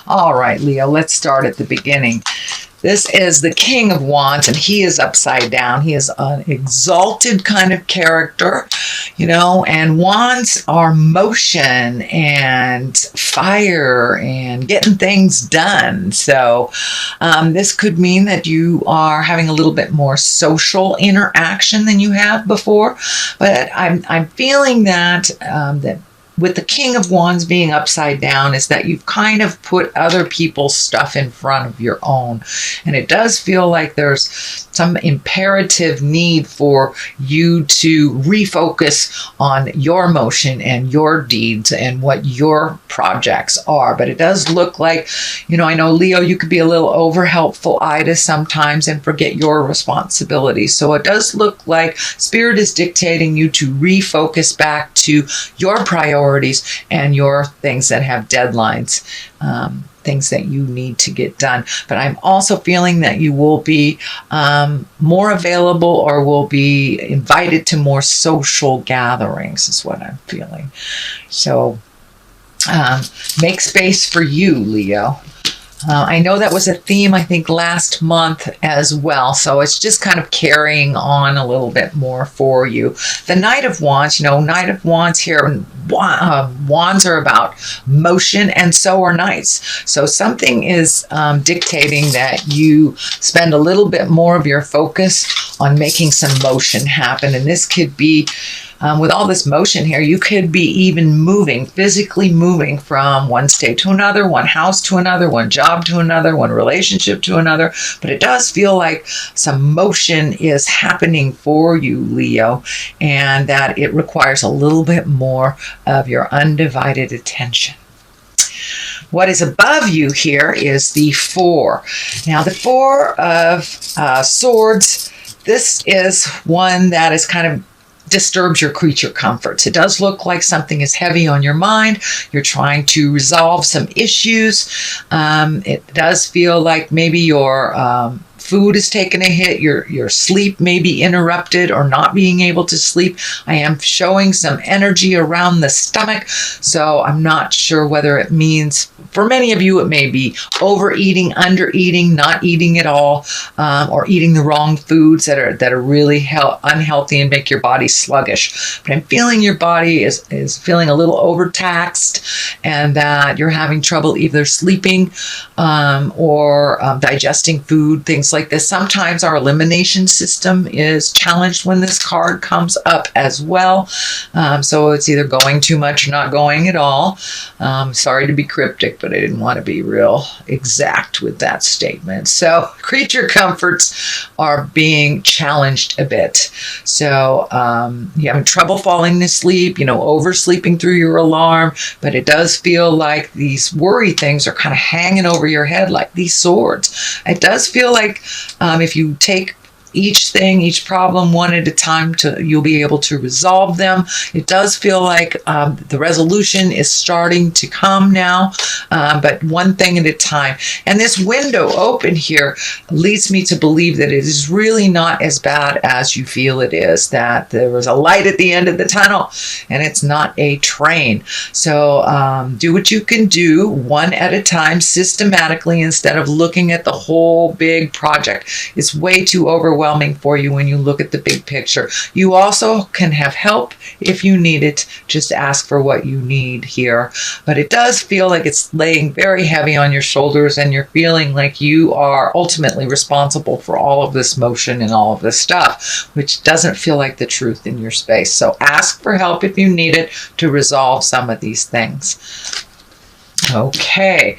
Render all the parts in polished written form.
All right, Leo, let's start at the beginning. This is the King of Wands, and he is upside down. He is an exalted kind of character, and wands are motion and fire and getting things done. So this could mean that you are having a little bit more social interaction than you have before. But I'm feeling that with the King of Wands being upside down is that you've kind of put other people's stuff in front of your own. And it does feel like there's some imperative need for you to refocus on your motion and your deeds and what your projects are. But it does look like, I know, Leo, you could be a little over helpful Ida sometimes and forget your responsibilities. So it does look like Spirit is dictating you to refocus back to your priorities and your things that have deadlines, things that you need to get done. But I'm also feeling that you will be more available or will be invited to more social gatherings is what I'm feeling. So make space for you, Leo. I know that was a theme, I think, last month as well. So it's just kind of carrying on a little bit more for you. The Knight of Wands, Knight of Wands here, wands are about motion, and so are knights. So something is dictating that you spend a little bit more of your focus on making some motion happen. And this could be with all this motion here, you could be even physically moving from one state to another, one house to another, one job to another, one relationship to another. But it does feel like some motion is happening for you, Leo, and that it requires a little bit more of your undivided attention. What is above you here is the Four. Now, the Four of Swords, this is one that is kind of disturbs your creature comforts. It does look like something is heavy on your mind. You're trying to resolve some issues. It does feel like maybe your food is taking a hit. Your sleep may be interrupted or not being able to sleep. I am showing some energy around the stomach. So I'm not sure whether it means, for many of you, it may be overeating, undereating, not eating at all, or eating the wrong foods that are really unhealthy and make your body sluggish. But I'm feeling your body is feeling a little overtaxed, and that you're having trouble either sleeping or digesting food, things like this. Sometimes our elimination system is challenged when this card comes up as well. So it's either going too much or not going at all. Sorry to be cryptic, but I didn't want to be real exact with that statement. So creature comforts are being challenged a bit. So you're having trouble falling to sleep, oversleeping through your alarm, but it does feel like these worry things are kind of hanging over your head like these swords. It does feel like if you take each problem one at a time, you'll be able to resolve them. It does feel like the resolution is starting to come now, but one thing at a time. And this window open here leads me to believe that it is really not as bad as you feel it is, that there is a light at the end of the tunnel and it's not a train. So do what you can do one at a time, systematically, instead of looking at the whole big project. It's way too overwhelming for you when you look at the big picture. You also can have help if you need it. Just ask for what you need here. But it does feel like it's laying very heavy on your shoulders, and you're feeling like you are ultimately responsible for all of this motion and all of this stuff, which doesn't feel like the truth in your space. So ask for help if you need it to resolve some of these things. Okay.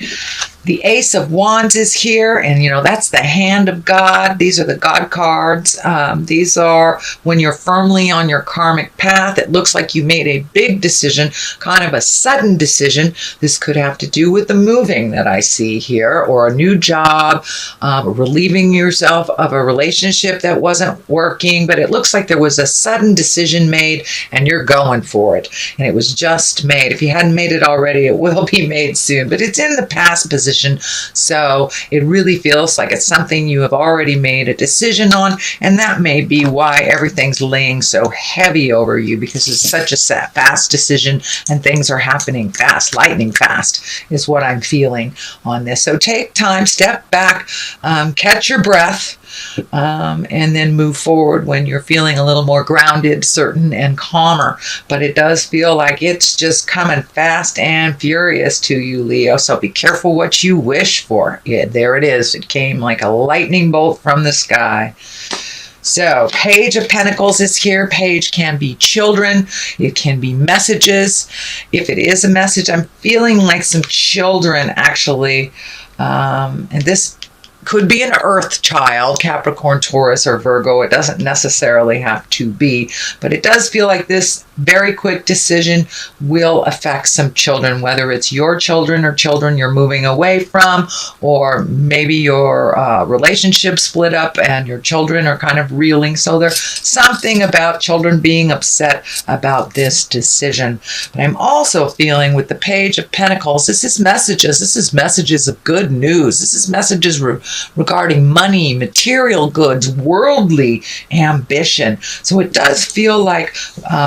The Ace of Wands is here, and that's the hand of God. These are the God cards. These are when you're firmly on your karmic path. It looks like you made a big decision, kind of a sudden decision. This could have to do with the moving that I see here, or a new job, relieving yourself of a relationship that wasn't working, but it looks like there was a sudden decision made and you're going for it. And it was just made. If you hadn't made it already, it will be made soon, but it's in the past position. position. So it really feels like it's something you have already made a decision on, and that may be why everything's laying so heavy over you, because it's such a fast decision and things are happening fast, lightning fast is what I'm feeling on this. So take time, step back, catch your breath, and then move forward when you're feeling a little more grounded, certain, and calmer. But it does feel like it's just coming fast and furious to you, Leo. So be careful what you wish for. Yeah, there it is. It came like a lightning bolt from the sky. So Page of Pentacles is here. Page can be children. It can be messages. If it is a message, I'm feeling like some children actually. And this could be an earth child, Capricorn, Taurus, or Virgo. It doesn't necessarily have to be, but it does feel like this very quick decision will affect some children, whether it's your children or children you're moving away from, or maybe your relationship split up and your children are kind of reeling. So there's something about children being upset about this decision. But I'm also feeling with the Page of Pentacles, this is messages. This is messages of good news. This is messages regarding money, material goods, worldly ambition. So it does feel like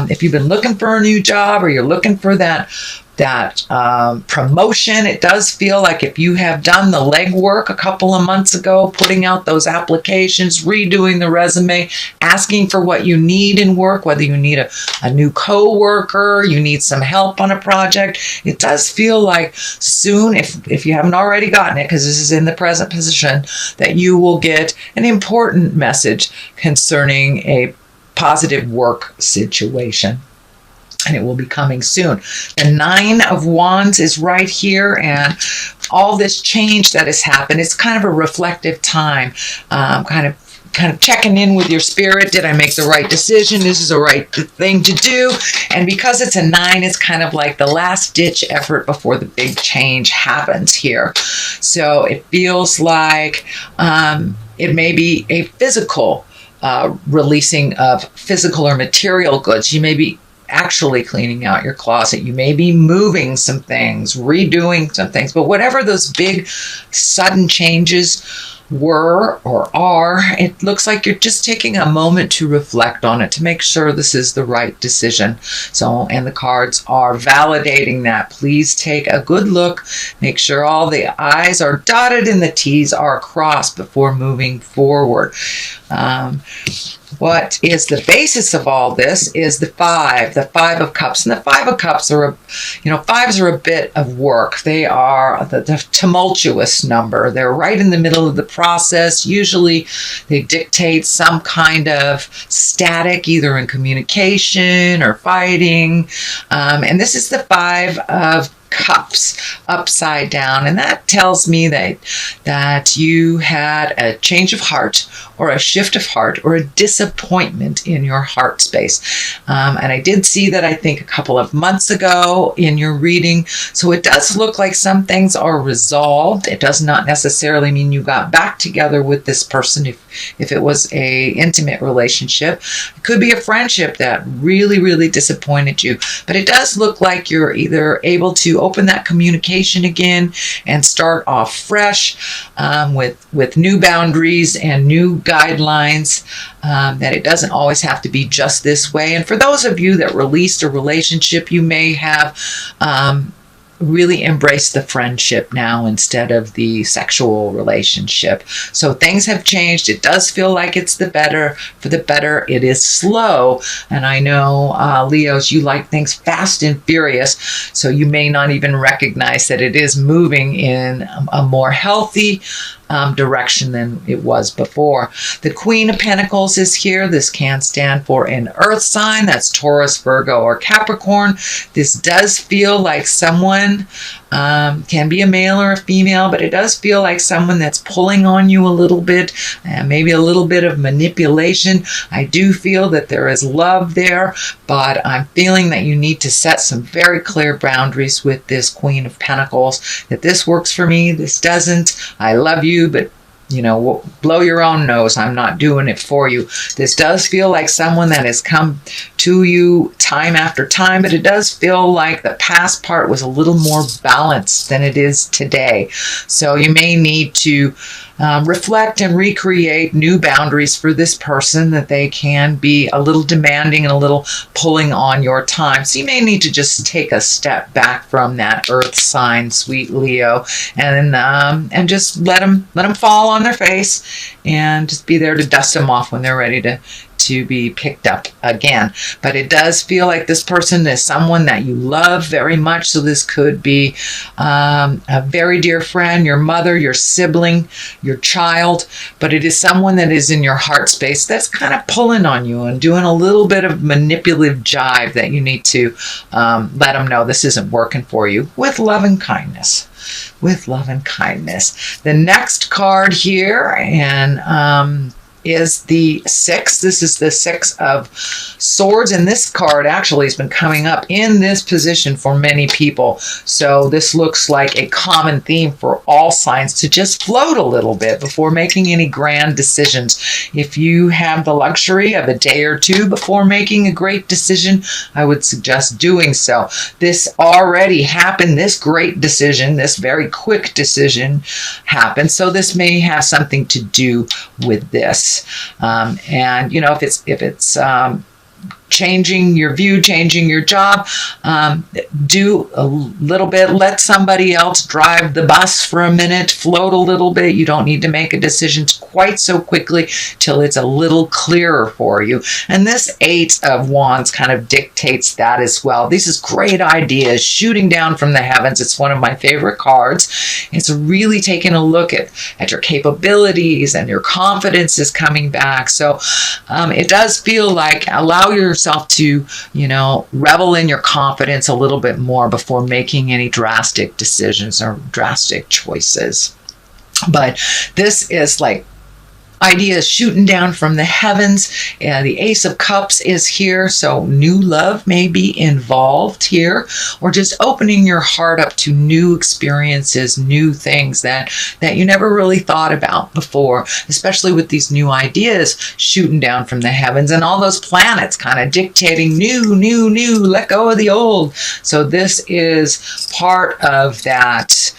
if you've been looking for a new job or you're looking for that promotion, it does feel like if you have done the legwork a couple of months ago, putting out those applications, redoing the resume, asking for what you need in work, whether you need a new co-worker, you need some help on a project, it does feel like soon, if you haven't already gotten it, because this is in the present position, that you will get an important message concerning a positive work situation. And it will be coming soon. The Nine of Wands is right here, and all this change that has happened, it's kind of a reflective time, kind of checking in with your spirit. Did I make the right decision? This is the right thing to do. And because it's a 9, it's kind of like the last ditch effort before the big change happens here. So it feels like it may be a physical releasing of physical or material goods. You may be actually cleaning out your closet. You may be moving some things, redoing some things, but whatever those big sudden changes were or are, it looks like you're just taking a moment to reflect on it, to make sure this is the right decision. So, and the cards are validating that. Please take a good look, make sure all the I's are dotted and the T's are crossed before moving forward. What is the basis of all this is the Five of Cups. And the Five of Cups are, fives are a bit of work. They are the tumultuous number. They're right in the middle of the process. Usually they dictate some kind of static, either in communication or fighting. And this is the Five of Cups upside down, and that tells me that you had a change of heart or a shift of heart or a disappointment in your heart space. And I did see that, I think, a couple of months ago in your reading. So it does look like some things are resolved. It does not necessarily mean you got back together with this person if it was a intimate relationship. It could be a friendship that really, really disappointed you. But it does look like you're either able to open that communication again and start off fresh with new boundaries and new guidelines, that it doesn't always have to be just this way. And for those of you that released a relationship, you may have really embrace the friendship now instead of the sexual relationship. So things have changed. It does feel like it's the better. For the better, it is slow. And I know, Leos, you like things fast and furious, so you may not even recognize that it is moving in a more healthy direction than it was before. The Queen of Pentacles is here. This can stand for an earth sign. That's Taurus, Virgo, or Capricorn. This does feel like someone, can be a male or a female, but it does feel like someone that's pulling on you a little bit, and maybe a little bit of manipulation. I do feel that there is love there, but I'm feeling that you need to set some very clear boundaries with this Queen of Pentacles, that this works for me, this doesn't. I love you, but blow your own nose. I'm not doing it for you. This does feel like someone that has come to you time after time, but it does feel like the past part was a little more balanced than it is today. So you may need to reflect and recreate new boundaries for this person, that they can be a little demanding and a little pulling on your time. So you may need to just take a step back from that earth sign, sweet Leo, and just let them fall on their face, and just be there to dust them off when they're ready to be picked up again. But it does feel like this person is someone that you love very much. So this could be a very dear friend, your mother, your sibling, your child, but it is someone that is in your heart space that's kind of pulling on you and doing a little bit of manipulative jive that you need to let them know this isn't working for you, with love and kindness. With love and kindness. The next card here, and is the 6. This is the 6 of Swords, and this card actually has been coming up in this position for many people. So this looks like a common theme for all signs, to just float a little bit before making any grand decisions. If you have the luxury of a day or two before making a great decision, I would suggest doing so. This already happened. This great decision, this very quick decision happened. So this may have something to do with this. And you know, if it's changing your view, changing your job, do a little bit, let somebody else drive the bus for a minute, float a little bit. You don't need to make a decision quite so quickly till it's a little clearer for you. And this 8 of Wands kind of dictates that as well. This is great ideas shooting down from the heavens. It's one of my favorite cards. It's really taking a look at your capabilities, and your confidence is coming back. So it does feel like allow yourself to, you know, revel in your confidence a little bit more before making any drastic decisions or drastic choices. But this is like ideas shooting down from the heavens. The Ace of Cups is here, so new love may be involved here, or just opening your heart up to new experiences, new things that you never really thought about before, especially with these new ideas shooting down from the heavens, and all those planets kind of dictating new, let go of the old. So this is part of that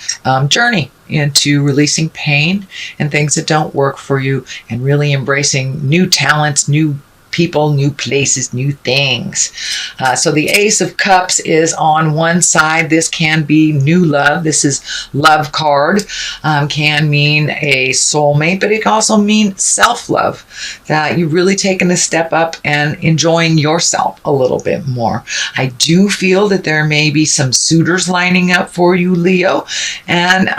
journey into releasing pain and things that don't work for you, and really embracing new talents, new people, new places, new things. So the Ace of Cups is on one side. This can be new love. This is love card. Can mean a soulmate, but it can also mean self-love, that you've really taken a step up and enjoying yourself a little bit more. I do feel that there may be some suitors lining up for you, Leo, and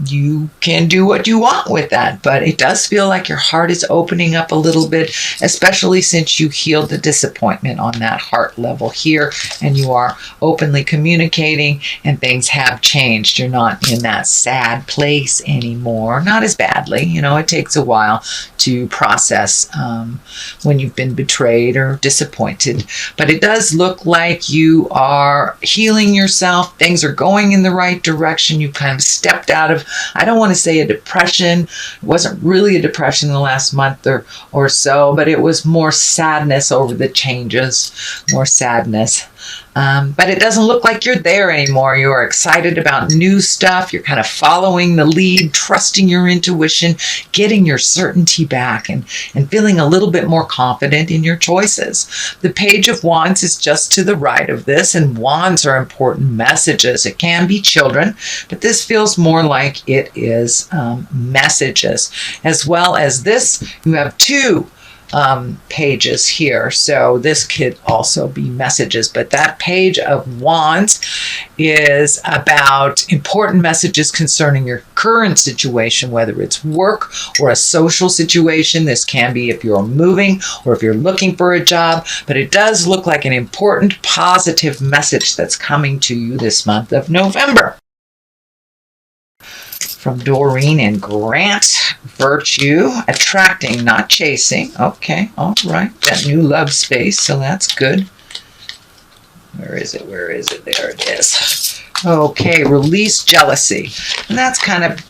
you can do what you want with that, but it does feel like your heart is opening up a little bit, especially since you healed the disappointment on that heart level here, and you are openly communicating, and things have changed. You're not in that sad place anymore, not as badly. You know, it takes a while to process when you've been betrayed or disappointed, but it does look like you are healing yourself. Things are going in the right direction. You kind of stepped out of, I don't want to say a depression. It wasn't really a depression in the last month or so, but it was more sadness over the changes, more sadness. But it doesn't look like you're there anymore. You're excited about new stuff. You're kind of following the lead, trusting your intuition, getting your certainty back, and feeling a little bit more confident in your choices. The Page of Wands is just to the right of this, and wands are important messages. It can be children, but this feels more like it is messages. As well as this, you have 2 pages here, so this could also be messages, but that Page of Wands is about important messages concerning your current situation, whether it's work or a social situation. This can be if you're moving or if you're looking for a job, but it does look like an important positive message that's coming to you this month of November. From Doreen and Grant, virtue, attracting, not chasing. Okay, all right. That new love space, so that's good. Where is it? Where is it? There it is. Okay, release jealousy. And that's kind of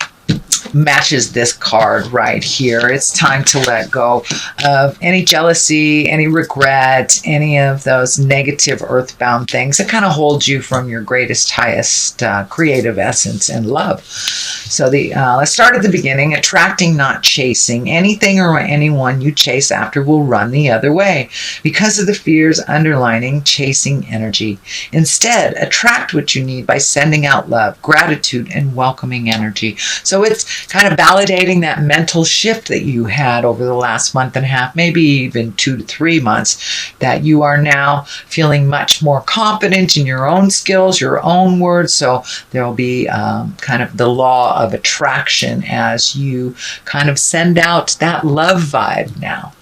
matches this card right here. It's time to let go of any jealousy, any regret, any of those negative earthbound things that kind of hold you from your greatest, highest creative essence and love. So let's start at the beginning. Attracting, not chasing. Anything or anyone you chase after will run the other way because of the fears underlining chasing energy. Instead, attract what you need by sending out love, gratitude, and welcoming energy. So it's kind of validating that mental shift that you had over the last month and a half, maybe even 2 to 3 months, that you are now feeling much more confident in your own skills, your own words. So there will be kind of the law of attraction as you kind of send out that love vibe now.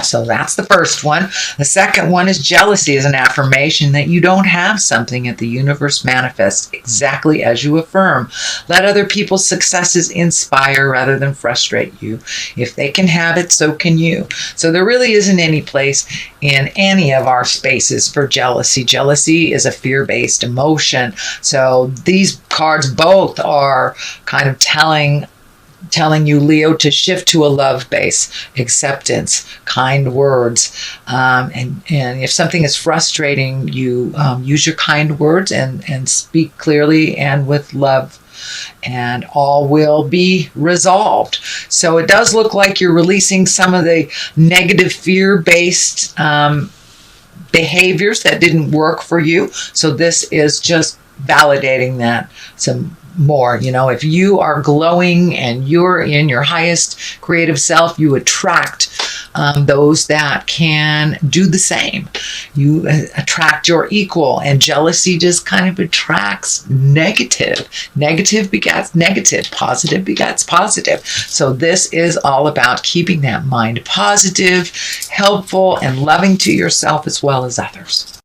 So that's the first one. The second one is jealousy is an affirmation that you don't have something that the universe manifests exactly as you affirm. Let other people's successes inspire rather than frustrate you. If they can have it, so can you. So there really isn't any place in any of our spaces for jealousy. Jealousy is a fear-based emotion. So these cards both are kind of telling you, Leo, to shift to a love base, acceptance, kind words. And if something is frustrating you, use your kind words and speak clearly and with love, and all will be resolved. So it does look like you're releasing some of the negative fear-based behaviors that didn't work for you. So this is just validating that some more. If you are glowing and you're in your highest creative self, you attract those that can do the same. You attract your equal, and jealousy just kind of attracts negative. Negative begets negative. Positive begets positive. So this is all about keeping that mind positive, helpful, and loving to yourself as well as others.